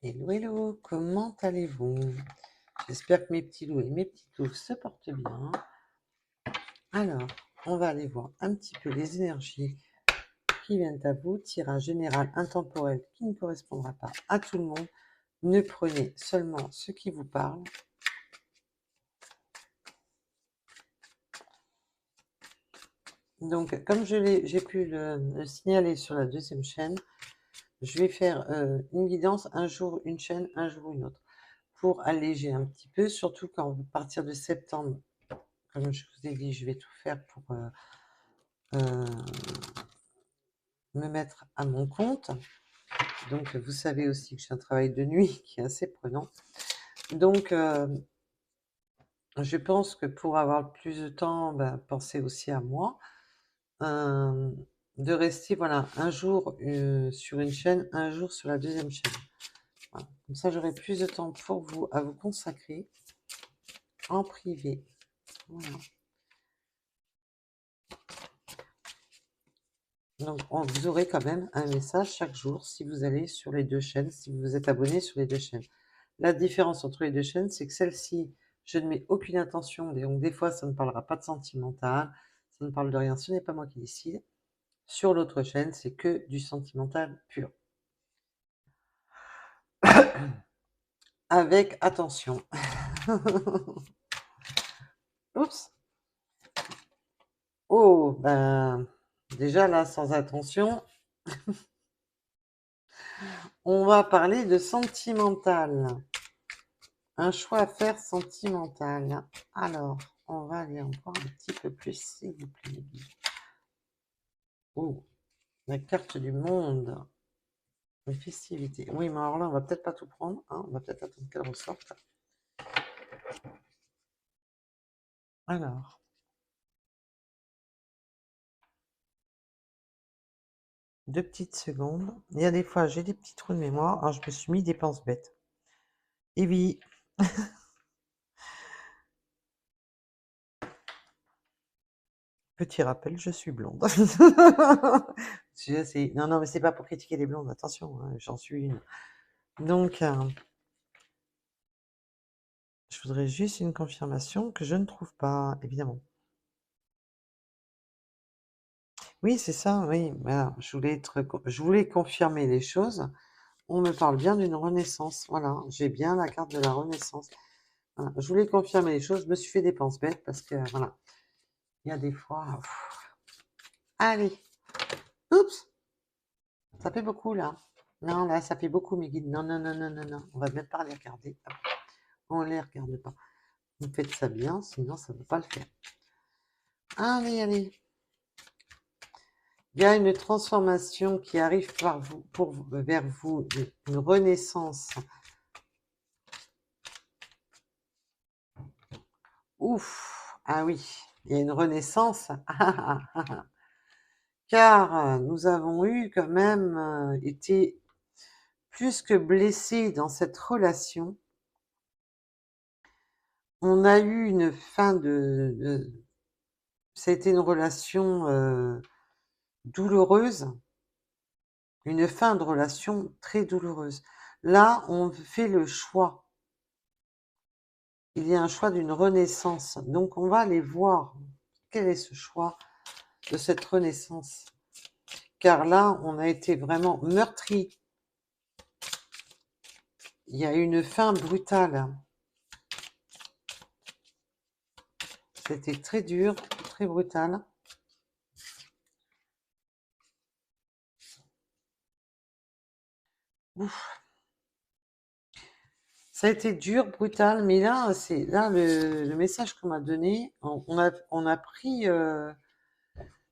Hello, hello, comment allez-vous? J'espère que mes petits loups et mes petites louves se portent bien. Alors, on va aller voir un petit peu les énergies qui viennent à vous. Tirage général intemporel qui ne correspondra pas à tout le monde. Ne prenez seulement ce qui vous parle. Donc, comme j'ai pu le signaler sur la deuxième chaîne, je vais faire une guidance, un jour une chaîne, un jour une autre, pour alléger un petit peu, surtout quand, à partir de septembre, comme je vous ai dit, je vais tout faire pour me mettre à mon compte. Donc, vous savez aussi que j'ai un travail de nuit qui est assez prenant. Donc, je pense que pour avoir plus de temps, pensez aussi à moi. De rester, voilà, un jour sur une chaîne, un jour sur la deuxième chaîne. Voilà. Comme ça, j'aurai plus de temps pour vous, à vous consacrer en privé. Voilà. Donc, vous aurez quand même un message chaque jour si vous allez sur les deux chaînes, si vous vous êtes abonné sur les deux chaînes. La différence entre les deux chaînes, c'est que celle-ci, je ne mets aucune intention, donc des fois, ça ne parlera pas de sentimental, ça ne parle de rien, ce n'est pas moi qui décide. Sur l'autre chaîne, c'est que du sentimental pur. Avec attention. Oups. Oh, déjà là, sans attention, on va parler de sentimental. Un choix à faire sentimental. Alors, on va aller encore un petit peu plus, s'il vous plaît. Oh, la carte du monde. Les festivités. Oui, mais alors là, on va peut-être pas tout prendre, hein. On va peut-être attendre qu'elle ressorte. Alors, 2 petites secondes. Il y a des fois, j'ai des petits trous de mémoire. Alors, je me suis mis des penses bêtes. Et oui. Petit rappel, je suis blonde. Non, non, mais c'est pas pour critiquer les blondes, attention, hein, j'en suis une. Donc, je voudrais juste une confirmation que je ne trouve pas, évidemment. Oui, c'est ça, oui. Voilà, je voulais confirmer les choses. On me parle bien d'une renaissance. Voilà, j'ai bien la carte de la renaissance. Voilà, je voulais confirmer les choses. Je me suis fait des penses bêtes parce que, voilà, il y a des fois... Allez, oups, ça fait beaucoup, là. Non, là, ça fait beaucoup, mes guides. Non, non, non, non, non, non. On va même pas les regarder. On les regarde pas. Vous faites ça bien, sinon ça ne va pas le faire. Allez, allez. Il y a une transformation qui arrive vers vous, une renaissance. Ouf, ah oui, il y a une renaissance. Car nous avons eu quand même été plus que blessés dans cette relation. On a eu une fin ça a été une relation douloureuse, une fin de relation très douloureuse. Là, on fait le choix. Il y a un choix d'une renaissance. Donc, on va aller voir quel est ce choix de cette renaissance. Car là, on a été vraiment meurtri. Il y a eu une fin brutale. C'était très dur, très brutal. Ouf. Ça a été dur, brutal, mais là, c'est là le message qu'on m'a donné. On a pris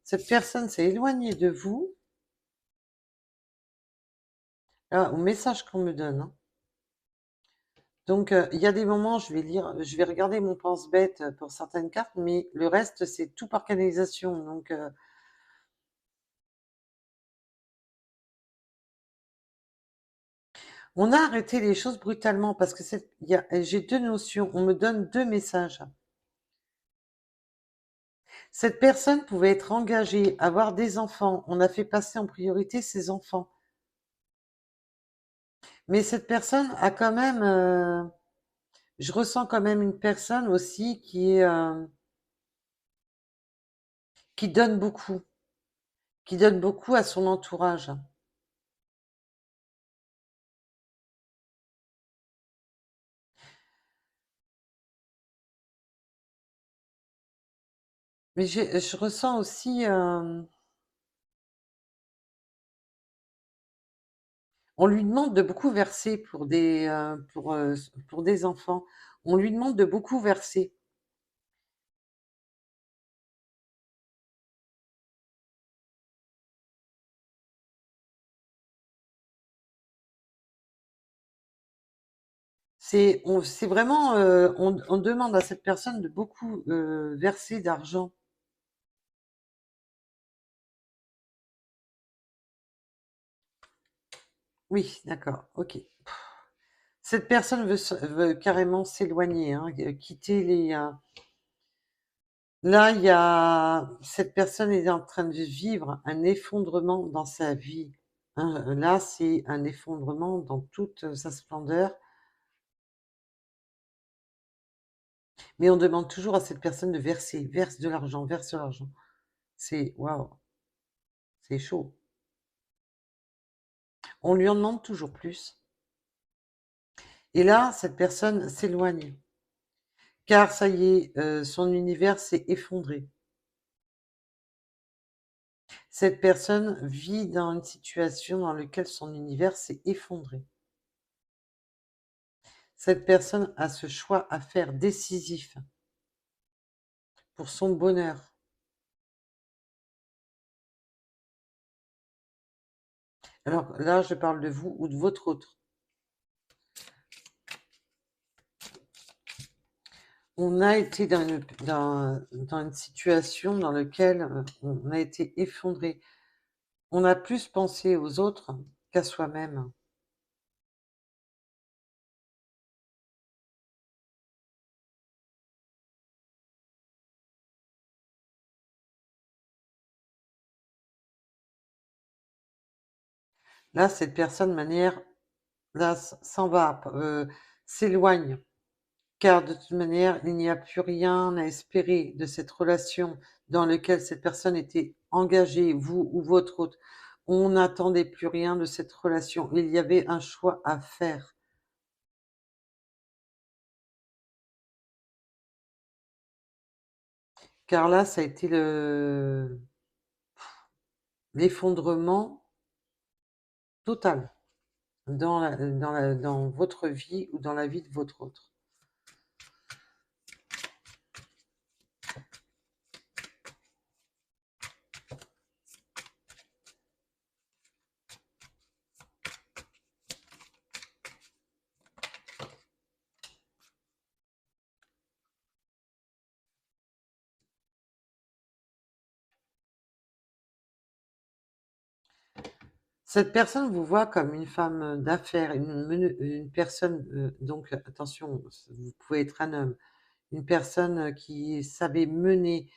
cette personne s'est éloignée de vous. Là, au message qu'on me donne, hein. Donc, il y a des moments, je vais regarder mon pense-bête pour certaines cartes, mais le reste, c'est tout par canalisation. Donc, on a arrêté les choses brutalement parce que j'ai deux notions. On me donne deux messages. Cette personne pouvait être engagée, avoir des enfants. On a fait passer en priorité ses enfants. Mais cette personne a quand même, je ressens quand même une personne aussi qui qui donne beaucoup à son entourage. Mais je ressens aussi, on lui demande de beaucoup verser pour des enfants. On lui demande de beaucoup verser. C'est vraiment, on demande à cette personne de beaucoup verser d'argent. Oui, d'accord, ok. Cette personne veut carrément s'éloigner, hein, quitter les. Là, il y a cette personne est en train de vivre un effondrement dans sa vie, hein. Là, c'est un effondrement dans toute sa splendeur. Mais on demande toujours à cette personne de verser, verse de l'argent, verse de l'argent. C'est waouh, c'est chaud. On lui en demande toujours plus. Et là, cette personne s'éloigne, car ça y est, son univers s'est effondré. Cette personne vit dans une situation dans laquelle son univers s'est effondré. Cette personne a ce choix à faire décisif pour son bonheur. Alors là, je parle de vous ou de votre autre. On a été dans une situation dans laquelle on a été effondré. On a plus pensé aux autres qu'à soi-même. Là, cette personne, de manière, là, s'en va, s'éloigne, car de toute manière, il n'y a plus rien à espérer de cette relation dans laquelle cette personne était engagée, vous ou votre autre. On n'attendait plus rien de cette relation. Il y avait un choix à faire. Car là, ça a été l'effondrement total dans votre vie ou dans la vie de votre autre. Cette personne vous voit comme une femme d'affaires, une personne, donc attention, vous pouvez être un homme, une personne qui savait mener.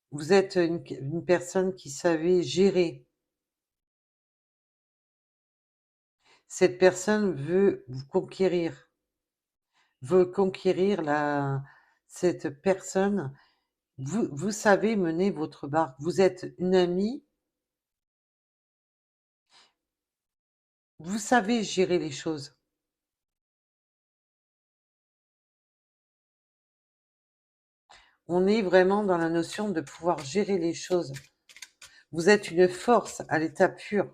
Vous êtes une personne qui savait gérer. Cette personne veut vous conquérir, veut conquérir cette personne. Vous savez mener votre barque. Vous êtes une amie, vous savez gérer les choses. On est vraiment dans la notion de pouvoir gérer les choses. Vous êtes une force à l'état pur.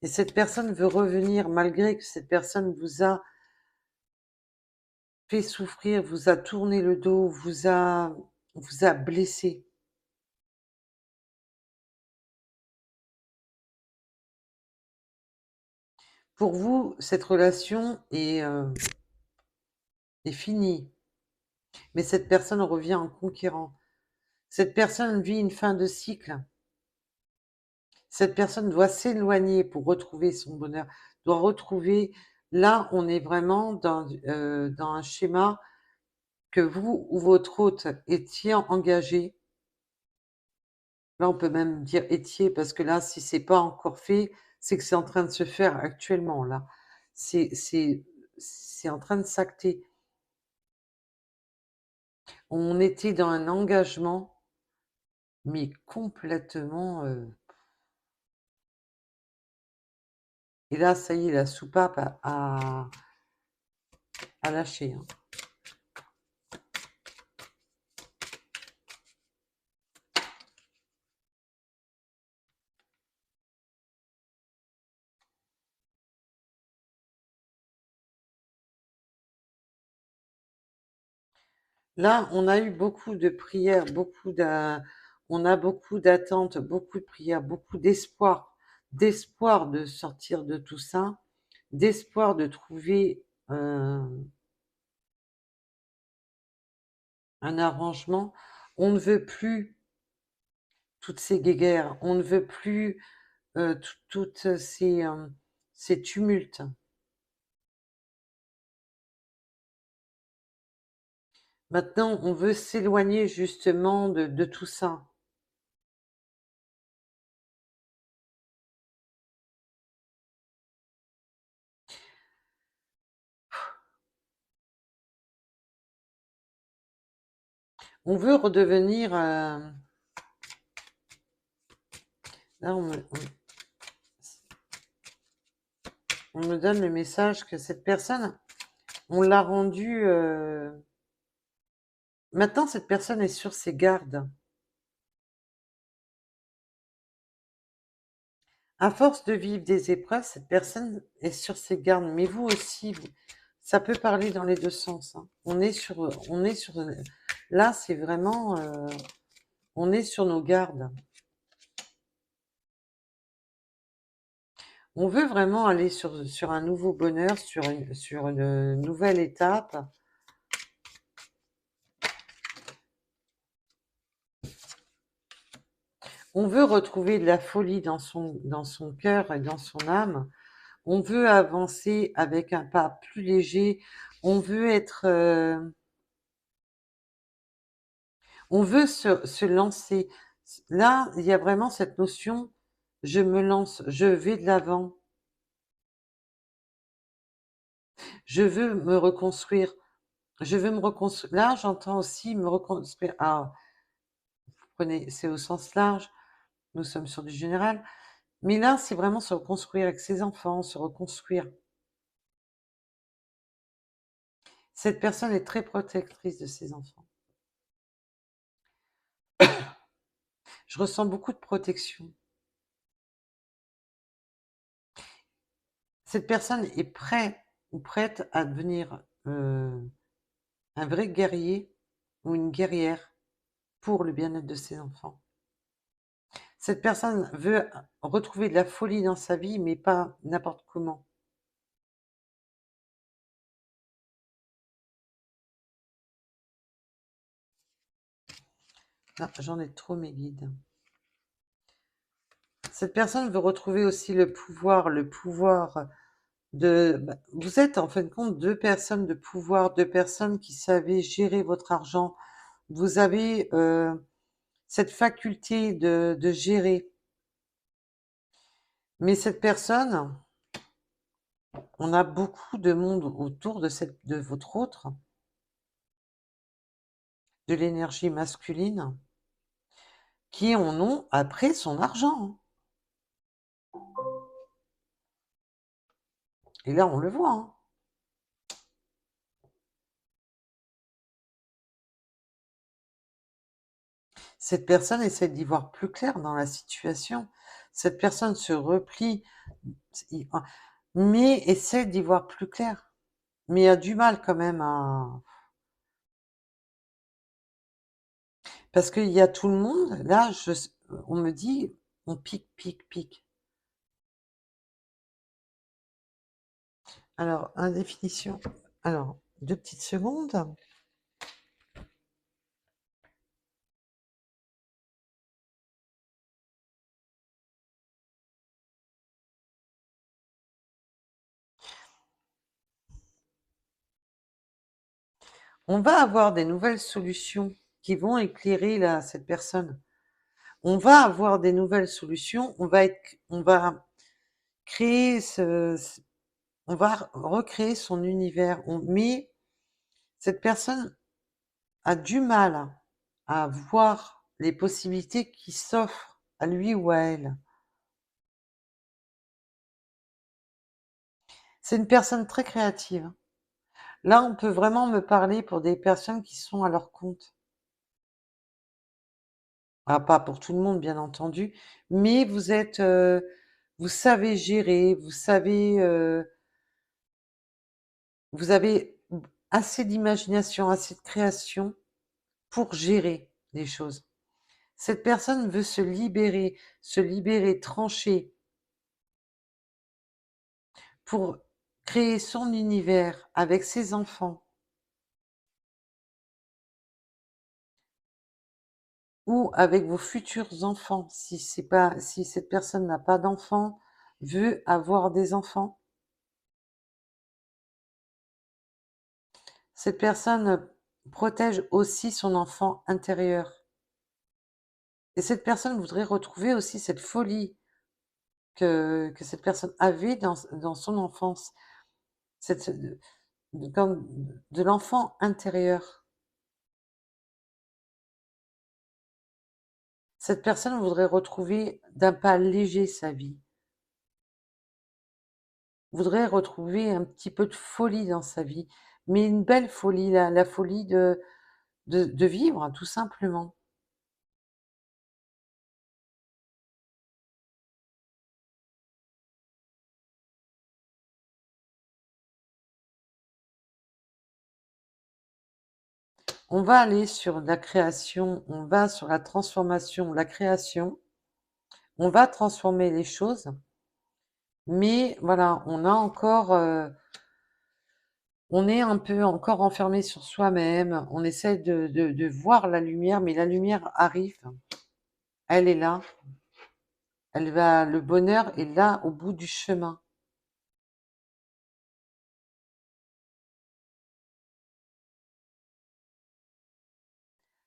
Et cette personne veut revenir malgré que cette personne vous a fait souffrir, vous a tourné le dos, vous a blessé. Pour vous, cette relation est finie. Mais cette personne revient en conquérant. Cette personne vit une fin de cycle. Cette personne doit s'éloigner pour retrouver son bonheur, doit retrouver. Là, on est vraiment dans un schéma que vous ou votre hôte étiez engagé. Là, on peut même dire étiez, parce que là, si c'est pas encore fait, c'est que c'est en train de se faire actuellement, là. C'est en train de s'acter. On était dans un engagement, mais complètement, et là, ça y est, la soupape a lâché, hein. Là, on a eu beaucoup de prières, on a beaucoup d'attentes, beaucoup de prières, beaucoup d'espoir de sortir de tout ça, d'espoir de trouver un arrangement. On ne veut plus toutes ces guéguerres, on ne veut plus toutes ces tumultes. Maintenant, on veut s'éloigner justement de tout ça. On veut redevenir... là, on me donne le message que cette personne, on l'a rendue... Maintenant, cette personne est sur ses gardes. À force de vivre des épreuves, cette personne est sur ses gardes. Mais vous aussi, ça peut parler dans les deux sens, hein. On est sur... Là, c'est vraiment... on est sur nos gardes. On veut vraiment aller sur un nouveau bonheur, sur une nouvelle étape. On veut retrouver de la folie dans son cœur et dans son âme. On veut avancer avec un pas plus léger. On veut être... on veut se lancer. Là, il y a vraiment cette notion, je me lance, je vais de l'avant. Je veux me reconstruire. Je veux me reconstruire. Là, j'entends aussi me reconstruire. Ah, vous prenez, c'est au sens large. Nous sommes sur du général. Mais là, c'est vraiment se reconstruire avec ses enfants, se reconstruire. Cette personne est très protectrice de ses enfants. Je ressens beaucoup de protection. Cette personne est prête ou prête à devenir un vrai guerrier ou une guerrière pour le bien-être de ses enfants. Cette personne veut retrouver de la folie dans sa vie, mais pas n'importe comment. Ah, j'en ai trop, mes guides. Cette personne veut retrouver aussi le pouvoir vous êtes en fin de compte deux personnes de pouvoir, deux personnes qui savez gérer votre argent. Vous avez cette faculté de gérer. Mais cette personne, on a beaucoup de monde autour de votre autre, de l'énergie masculine, qui en ont après son argent. Et là, on le voit, hein. Cette personne essaie d'y voir plus clair dans la situation. Cette personne se replie, mais essaie d'y voir plus clair. Mais a du mal quand même à... Parce qu'il y a tout le monde, là, on me dit, on pique, pique, pique. Alors, indéfinition. Alors, 2 petites secondes. On va avoir des nouvelles solutions qui vont éclairer cette personne. On va avoir des nouvelles solutions. créer on va recréer son univers. Mais cette personne a du mal à voir les possibilités qui s'offrent à lui ou à elle. C'est une personne très créative. Là, on peut vraiment me parler pour des personnes qui sont à leur compte. Ah, pas pour tout le monde, bien entendu, mais vous savez gérer, vous avez assez d'imagination, assez de création pour gérer les choses. Cette personne veut se libérer, trancher pour créer son univers avec ses enfants ou avec vos futurs enfants. Si cette personne n'a pas d'enfants, veut avoir des enfants. Cette personne protège aussi son enfant intérieur. Et cette personne voudrait retrouver aussi cette folie que cette personne avait dans son enfance, cette, comme de l'enfant intérieur. Cette personne voudrait retrouver d'un pas léger sa vie, voudrait retrouver un petit peu de folie dans sa vie, mais une belle folie, la folie de vivre, tout simplement. On va aller sur la création, on va sur la transformation, la création, on va transformer les choses, mais voilà, on est un peu encore enfermé sur soi-même, on essaie de voir la lumière, mais la lumière arrive, elle est là, le bonheur est là au bout du chemin.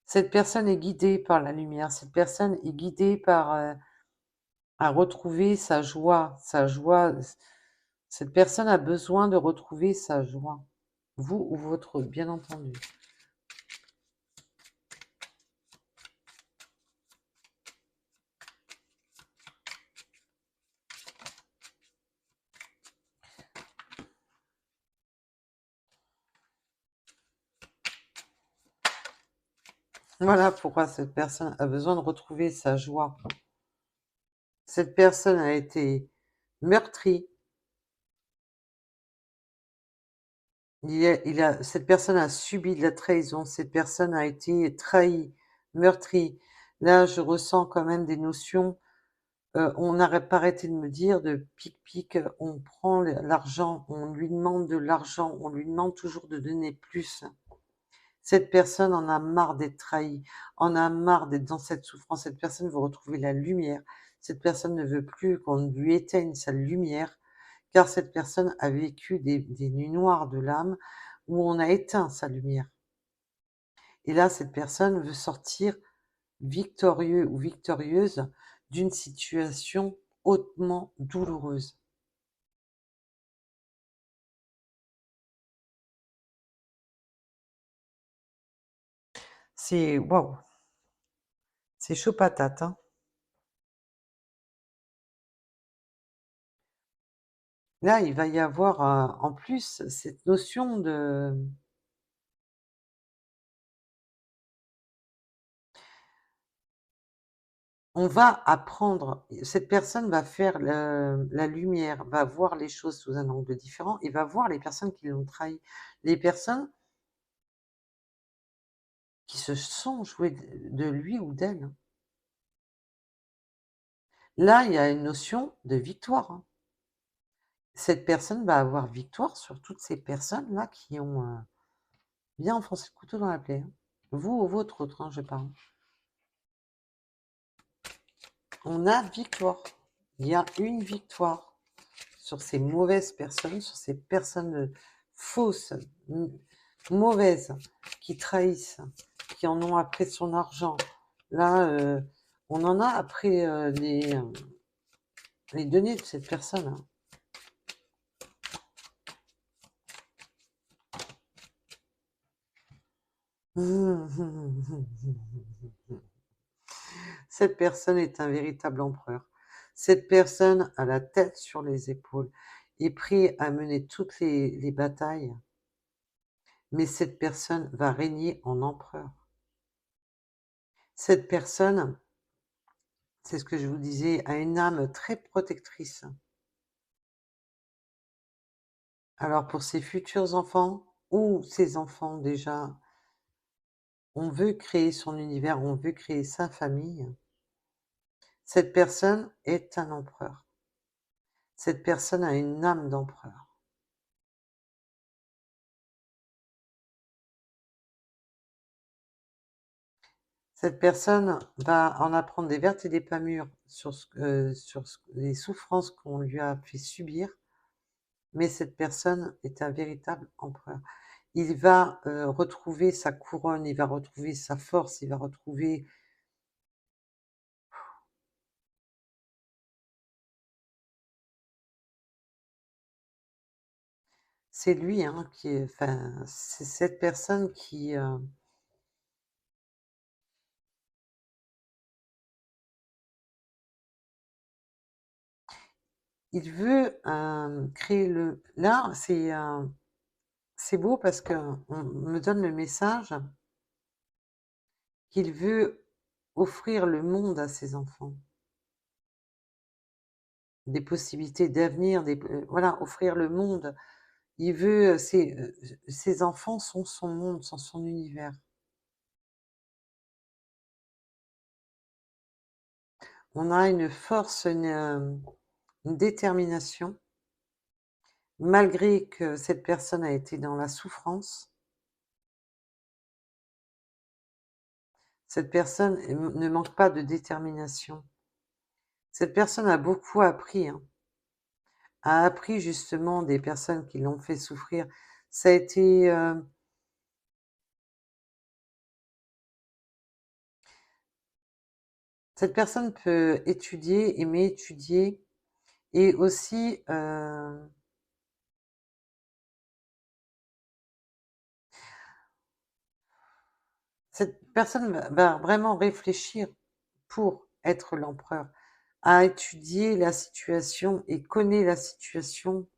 Cette personne est guidée par la lumière, cette personne est guidée à retrouver sa joie, sa joie. Cette personne a besoin de retrouver sa joie, vous ou votre, bien entendu. Voilà pourquoi cette personne a besoin de retrouver sa joie. Cette personne a été meurtrie. Cette personne a subi de la trahison. Cette personne a été trahie, meurtrie. Là, je ressens quand même des notions. On n'arrête pas arrêté de me dire de pic-pic, on prend l'argent, on lui demande de l'argent, on lui demande toujours de donner plus. Cette personne en a marre d'être trahie, en a marre d'être dans cette souffrance. Cette personne veut retrouver la lumière. Cette personne ne veut plus qu'on lui éteigne sa lumière, car cette personne a vécu des nuits noires de l'âme où on a éteint sa lumière. Et là, cette personne veut sortir victorieux ou victorieuse d'une situation hautement douloureuse. C'est waouh, c'est chaud patate, hein. Là, il va y avoir en plus cette notion de on va apprendre, cette personne va faire la lumière, va voir les choses sous un angle différent et va voir les personnes qui l'ont trahi. Les personnes qui se sont jouées de lui ou d'elle. Là, il y a une notion de victoire, hein. Cette personne va avoir victoire sur toutes ces personnes-là qui ont bien enfoncé le couteau dans la plaie, hein. Vous ou votre autre, hein, je parle. On a victoire. Il y a une victoire sur ces mauvaises personnes, sur ces personnes fausses, mauvaises, qui trahissent, qui en ont après son argent. Là, on en a après les données de cette personne, hein. Cette personne est un véritable empereur. Cette personne a la tête sur les épaules, est prêt à mener toutes les batailles, mais cette personne va régner en empereur. Cette personne, c'est ce que je vous disais, a une âme très protectrice. Alors pour ses futurs enfants ou ses enfants déjà, on veut créer son univers, on veut créer sa famille. Cette personne est un empereur. Cette personne a une âme d'empereur. Cette personne va en apprendre des vertes et des pas mûres les souffrances qu'on lui a fait subir, mais cette personne est un véritable empereur. Il va retrouver sa couronne, il va retrouver sa force, il va retrouver... C'est lui, hein, qui est... Enfin, c'est cette personne qui... il veut créer le... Là, c'est beau parce qu'on me donne le message qu'il veut offrir le monde à ses enfants. Des possibilités d'avenir, voilà, offrir le monde. Il veut, ses enfants sont son monde, sont son univers. On a une force, une détermination, malgré que cette personne a été dans la souffrance. Cette personne ne manque pas de détermination. Cette personne a beaucoup appris, hein, a appris justement des personnes qui l'ont fait souffrir. Ça a été... cette personne peut étudier, aimer étudier, et aussi... cette personne va vraiment réfléchir pour être l'empereur, à étudier la situation et connaît la situation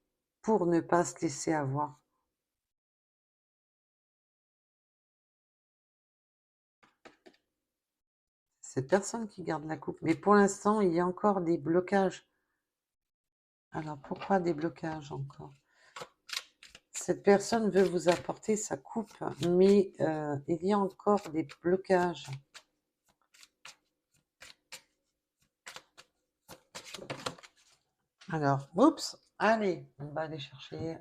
pour ne pas se laisser avoir. Cette personne qui garde la coupe. Mais pour l'instant, il y a encore des blocages. Alors, pourquoi des blocages encore? Cette personne veut vous apporter sa coupe, mais il y a encore des blocages. Alors, oups, allez, on va aller chercher.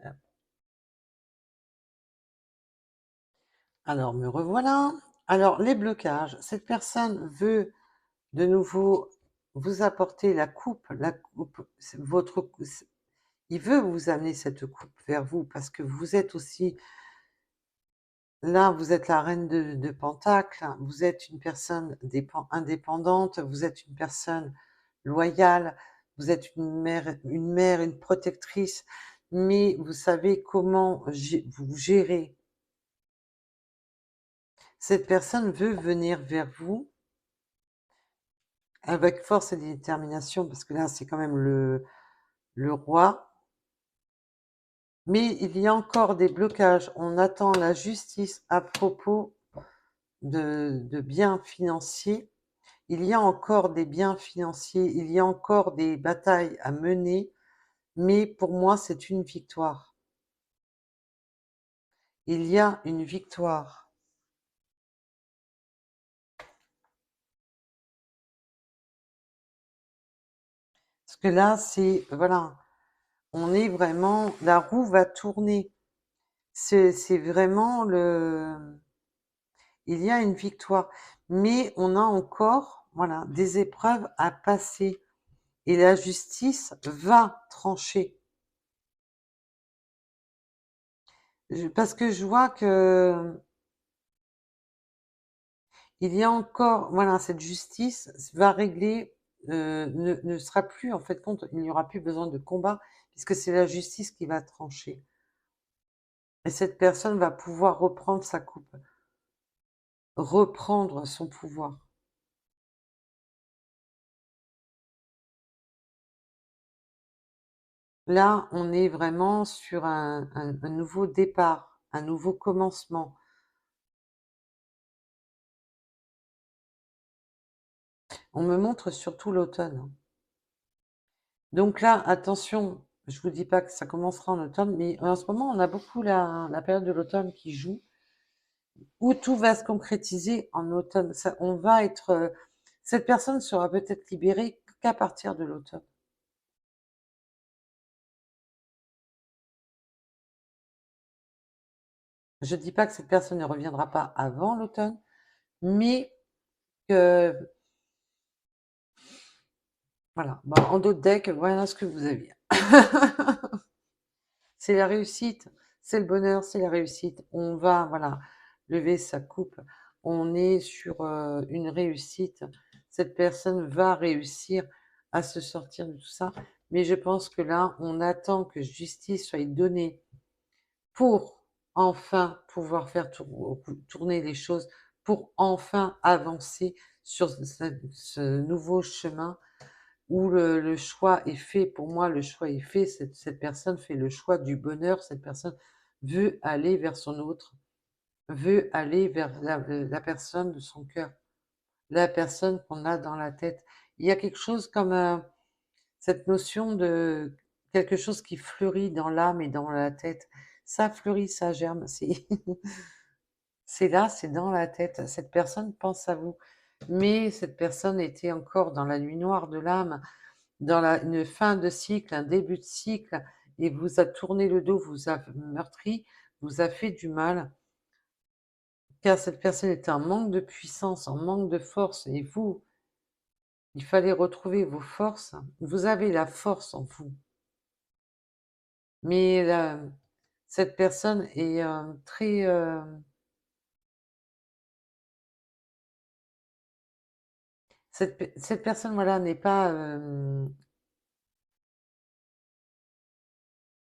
Alors, me revoilà. Alors, les blocages. Cette personne veut de nouveau vous apporter la coupe, il veut vous amener cette coupe vers vous parce que vous êtes aussi, là, vous êtes la reine de Pentacles, vous êtes une personne indépendante, vous êtes une personne loyale, vous êtes une mère, une protectrice, mais vous savez comment vous gérer. Cette personne veut venir vers vous avec force et détermination, parce que là, c'est quand même le roi. Mais il y a encore des blocages. On attend la justice à propos de biens financiers. Il y a encore des biens financiers, il y a encore des batailles à mener, mais pour moi, c'est une victoire. Il y a une victoire. Parce que là, c'est, voilà, on est vraiment, la roue va tourner. C'est vraiment il y a une victoire. Mais on a encore, voilà, des épreuves à passer. Et la justice va trancher. Parce que je vois que il y a encore, voilà, cette justice va régler, ne sera plus, en fait, compte, il n'y aura plus besoin de combat, puisque c'est la justice qui va trancher. Et cette personne va pouvoir reprendre sa coupe. reprendre son pouvoir. Là, on est vraiment sur un nouveau départ, un nouveau commencement. On me montre surtout l'automne, hein. Donc là, attention, je vous dis pas que ça commencera en automne, mais en ce moment, on a beaucoup la période de l'automne qui joue, où tout va se concrétiser en automne. On va être, cette personne sera peut-être libérée qu'à partir de l'automne. Je dis pas que cette personne ne reviendra pas avant l'automne, mais que, voilà. Bon, en d'autres decks, voilà ce que vous aviez. C'est la réussite, c'est le bonheur, c'est la réussite. On va, voilà, lever sa coupe. On est sur une réussite. Cette personne va réussir à se sortir de tout ça. Mais je pense que là, on attend que justice soit donnée pour enfin pouvoir faire tourner les choses, pour enfin avancer sur ce nouveau chemin où le choix est fait. Pour moi, le choix est fait. Cette personne fait le choix du bonheur. Cette personne veut aller vers son autre, veut aller vers la personne de son cœur, la personne qu'on a dans la tête. Il y a quelque chose comme cette notion de quelque chose qui fleurit dans l'âme et dans la tête. Ça fleurit, ça germe. C'est là, c'est dans la tête. Cette personne pense à vous. Mais cette personne était encore dans la nuit noire de l'âme, dans une fin de cycle, un début de cycle, et vous a tourné le dos, vous a meurtri, vous a fait du mal, car cette personne était en manque de puissance, en manque de force, et vous, il fallait retrouver vos forces. Vous avez la force en vous, mais cette personne est très... cette personne, voilà, n'est pas...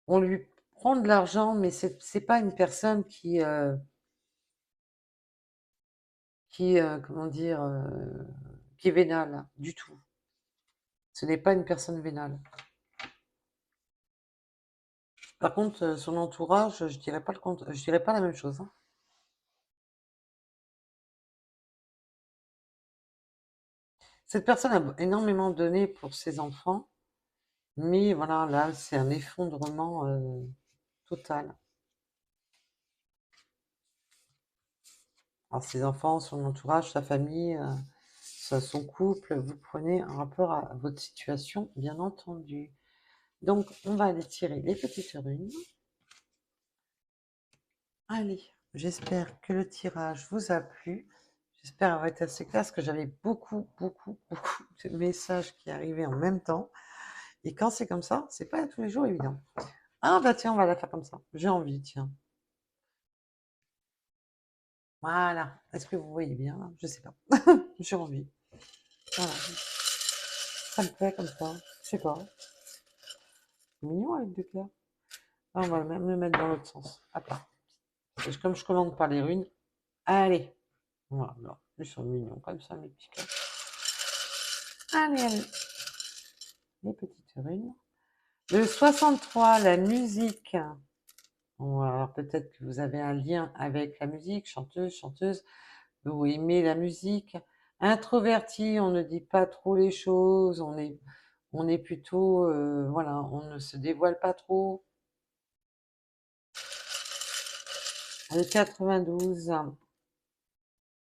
on lui prend de l'argent, mais c'est pas une personne comment dire, qui est vénale, du tout. Ce n'est pas une personne vénale. Par contre, son entourage, je dirais pas je dirais pas la même chose, hein. Cette personne a énormément donné pour ses enfants, mais voilà, là, c'est un effondrement total. Alors, ses enfants, son entourage, sa famille, son couple, vous prenez un rapport à votre situation, bien entendu. Donc, on va aller tirer les petites runes. Allez, j'espère que le tirage vous a plu. J'espère avoir été assez clair parce que j'avais beaucoup, beaucoup, beaucoup de messages qui arrivaient en même temps. Et quand c'est comme ça, c'est pas tous les jours évident. Ah bah tiens, on va la faire comme ça. J'ai envie, tiens. Voilà. Est-ce que vous voyez bien là? Je sais pas. J'ai envie. Voilà. Ça me plaît comme ça. Je sais pas. C'est mignon avec deux cœurs. Ah, on va même le mettre dans l'autre sens. Attends. Parce que comme je commande par les runes. Allez. Voilà. Ils sont mignons comme ça, mes petits cœurs. Allez, allez. Les petites runes. Le 63, la musique. Bon, alors peut-être que vous avez un lien avec la musique, chanteuse, vous aimez la musique. Introverti, on ne dit pas trop les choses, on est plutôt, voilà, on ne se dévoile pas trop. Le 92,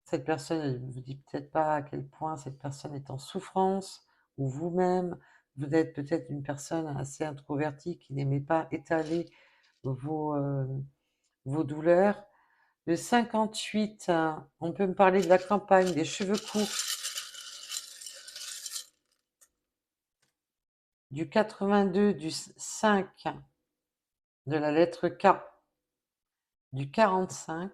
cette personne, elle ne vous dit peut-être pas à quel point cette personne est en souffrance, ou vous-même, vous êtes peut-être une personne assez introvertie qui n'aimait pas étaler vos douleurs. Le 58, on peut me parler de la campagne, des cheveux courts. Du 82, du 5, de la lettre K, du 45,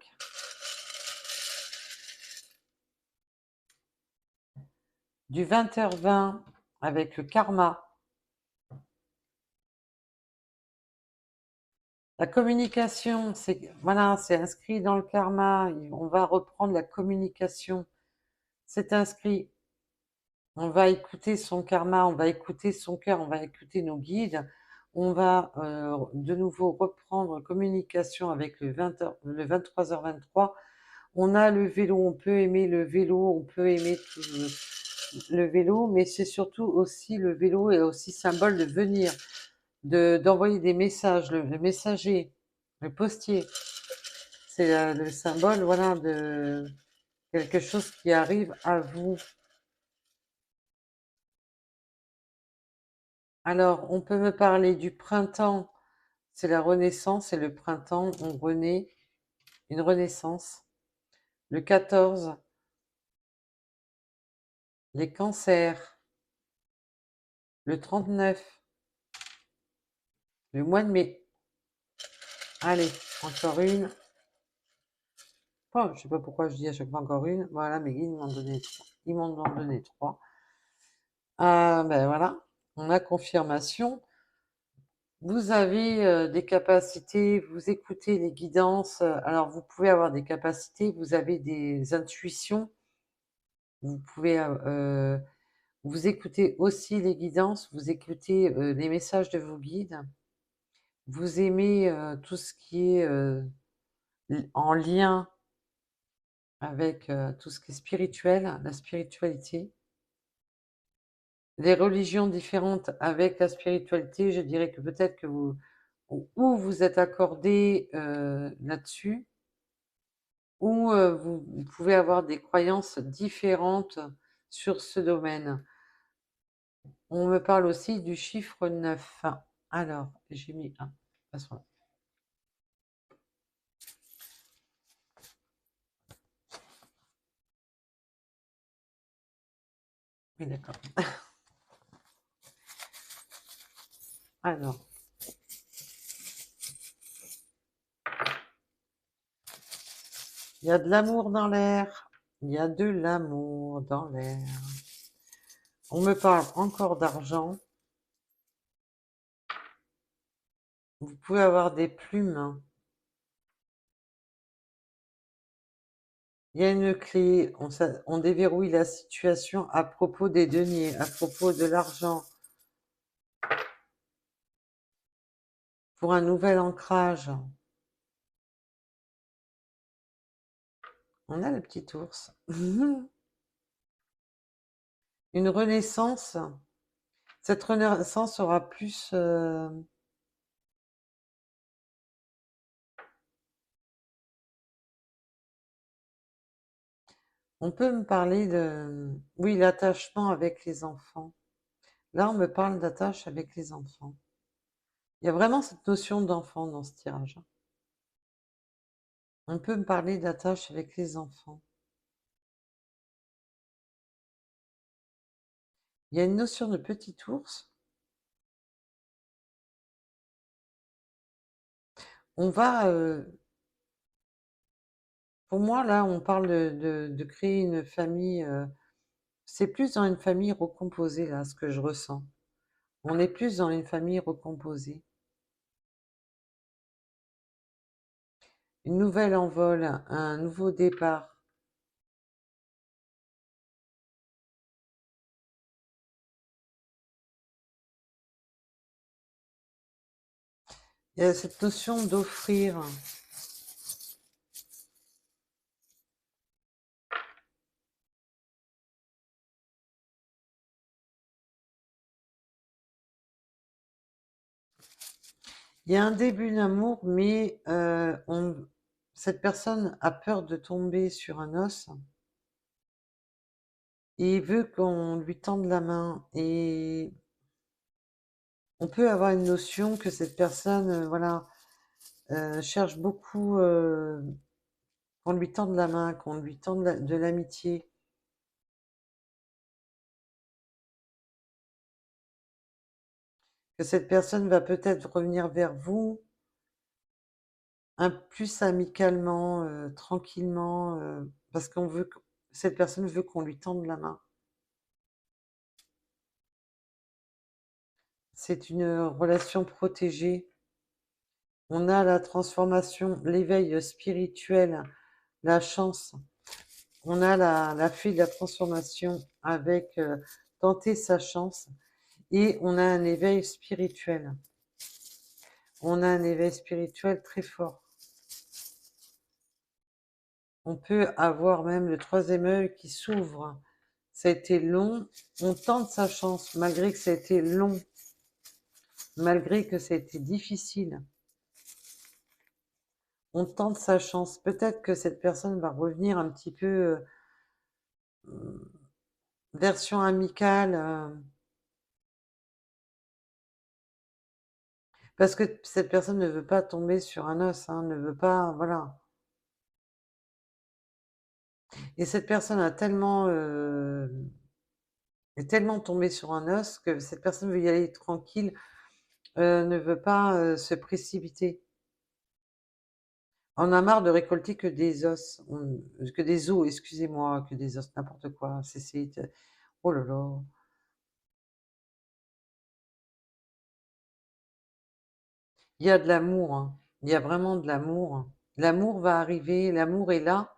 du 20h20 avec le karma, La communication, voilà, c'est inscrit dans le karma. On va reprendre la communication. C'est inscrit. On va écouter son karma, on va écouter son cœur, on va écouter nos guides. On va de nouveau reprendre communication avec le 20h, le 23h23. On a le vélo, on peut aimer le vélo, on peut aimer tout le vélo, mais c'est surtout aussi le vélo est aussi symbole de venir, d'envoyer des messages, le messager, le postier. C'est le symbole, voilà, de quelque chose qui arrive à vous. Alors, on peut me parler du printemps, c'est la renaissance, et le printemps, on renaît, une renaissance. Le 14, les cancers. Le 39, le mois de mai. Allez, encore une. Oh, je sais pas pourquoi je dis à chaque fois encore une. Voilà, mes guides m'ont donné trois. Ils m'en ont donné trois. Ah, ben voilà, on a confirmation. Vous avez des capacités, vous écoutez les guidances. Alors, vous pouvez avoir des capacités, vous avez des intuitions. Vous pouvez, vous écoutez aussi les guidances, vous écoutez les messages de vos guides. Vous aimez tout ce qui est en lien avec tout ce qui est spirituel, la spiritualité. Les religions différentes avec la spiritualité, je dirais que peut-être que ou vous êtes accordé là-dessus, ou vous pouvez avoir des croyances différentes sur ce domaine. On me parle aussi du chiffre 9. Alors, j'ai mis un. Passons là. Oui, d'accord. Alors, il y a de l'amour dans l'air. Il y a de l'amour dans l'air. On me parle encore d'argent. Vous pouvez avoir des plumes. Il y a une clé. On déverrouille la situation à propos des deniers, à propos de l'argent, pour un nouvel ancrage. On a le petit ours. Une renaissance. Cette renaissance sera plus... On peut me parler de... Oui, l'attachement avec les enfants. Là, on me parle d'attache avec les enfants. Il y a vraiment cette notion d'enfant dans ce tirage. On peut me parler d'attache avec les enfants. Il y a une notion de petit ours. On va... pour moi, là, on parle de créer une famille. C'est plus dans une famille recomposée, là, ce que je ressens. On est plus dans une famille recomposée. Une nouvelle envol, un nouveau départ. Il y a cette notion d'offrir. Il y a un début d'amour, mais cette personne a peur de tomber sur un os et veut qu'on lui tende la main. Et on peut avoir une notion que cette personne, voilà, cherche beaucoup qu'on lui tende la main, qu'on lui tende de l'amitié. Que cette personne va peut-être revenir vers vous plus amicalement, tranquillement, parce cette personne veut qu'on lui tende la main. C'est une relation protégée. On a la transformation, l'éveil spirituel, la chance. On a la fée de la transformation avec tenter sa chance. Et on a un éveil spirituel. On a un éveil spirituel très fort. On peut avoir même le troisième œil qui s'ouvre. Ça a été long. On tente sa chance malgré que ça a été long, malgré que ça a été difficile. On tente sa chance. Peut-être que cette personne va revenir un petit peu version amicale, parce que cette personne ne veut pas tomber sur un os, hein, ne veut pas, voilà. Et cette personne est tellement tombée sur un os que cette personne veut y aller tranquille, ne veut pas se précipiter. On a marre de récolter que des os, que des os, excusez-moi, que des os, n'importe quoi. Oh là là. Il y a de l'amour, hein. Il y a vraiment de l'amour. L'amour va arriver, l'amour est là,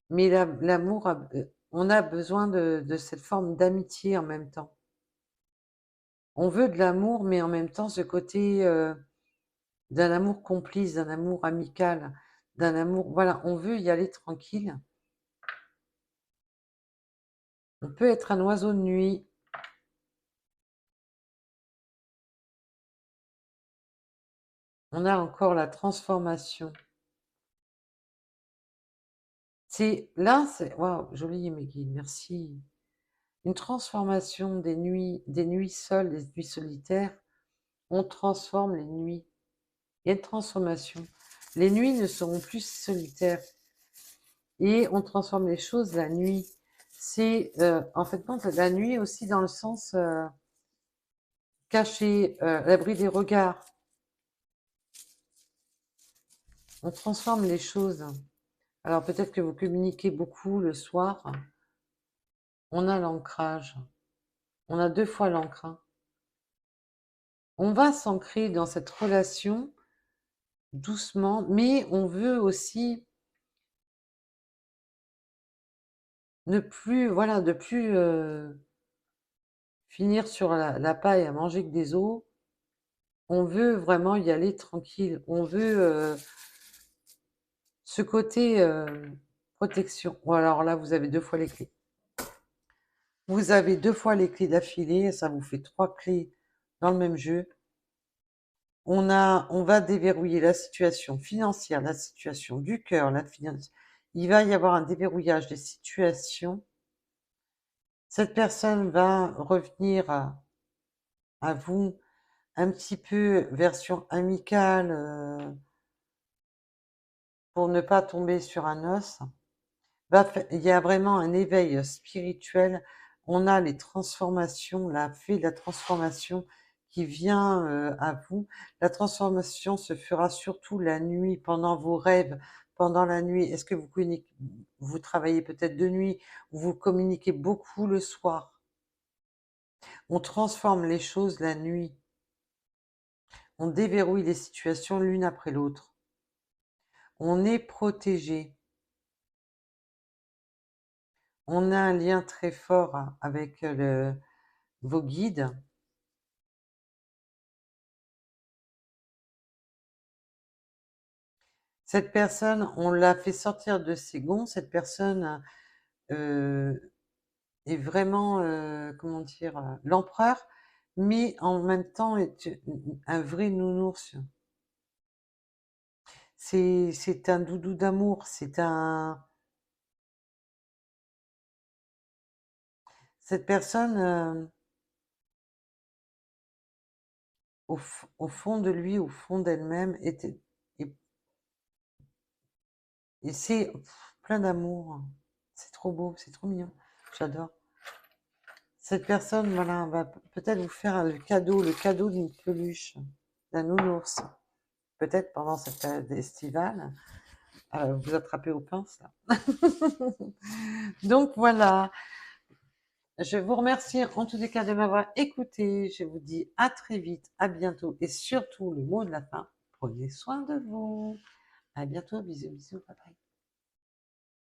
mais l'amour, on a besoin de cette forme d'amitié en même temps. On veut de l'amour, mais en même temps ce côté d'un amour complice, d'un amour amical, d'un amour... Voilà, on veut y aller tranquille. On peut être un oiseau de nuit. On a encore la transformation. C'est là, c'est... Waouh, joli Meggy, merci. Une transformation des nuits seules, des nuits solitaires. On transforme les nuits. Il y a une transformation. Les nuits ne seront plus solitaires. Et on transforme les choses la nuit. C'est en fait la nuit aussi dans le sens caché, l'abri des regards. On transforme les choses. Alors peut-être que vous communiquez beaucoup le soir. On a l'ancrage. On a 2 fois l'encre, hein. On va s'ancrer dans cette relation doucement, mais on veut aussi ne plus, voilà, de plus finir sur la paille à manger que des os. On veut vraiment y aller tranquille. On veut ce côté protection. Bon, alors là, vous avez 2 fois les clés. Vous avez 2 fois les clés d'affilée, ça vous fait 3 clés dans le même jeu. On va déverrouiller la situation financière, la situation du cœur, la finance. Il va y avoir un déverrouillage des situations. Cette personne va revenir à vous un petit peu version amicale pour ne pas tomber sur un os. Il y a vraiment un éveil spirituel. On a les transformations, la fée de la transformation qui vient à vous. La transformation se fera surtout la nuit, pendant vos rêves, pendant la nuit. Est-ce que vous travaillez peut-être de nuit ou vous communiquez beaucoup le soir? On transforme les choses la nuit. On déverrouille les situations l'une après l'autre. On est protégé. On a un lien très fort avec vos guides. Cette personne, on l'a fait sortir de ses gonds. Cette personne euh, est vraiment, comment dire, l'empereur, mais en même temps est un vrai nounours. C'est un doudou d'amour. Cette personne, au fond de lui, au fond d'elle-même, et, et c'est plein d'amour. C'est trop beau, c'est trop mignon. J'adore. Cette personne, voilà, va peut-être vous faire le cadeau d'une peluche, d'un nounours. Peut-être pendant cette période estivale, vous attrapez aux pinces, là. Donc voilà, je vous remercie en tous les cas de m'avoir écouté. Je vous dis à très vite, à bientôt et surtout le mot de la fin. Prenez soin de vous. À bientôt. Bisous, bisous. Bye bye.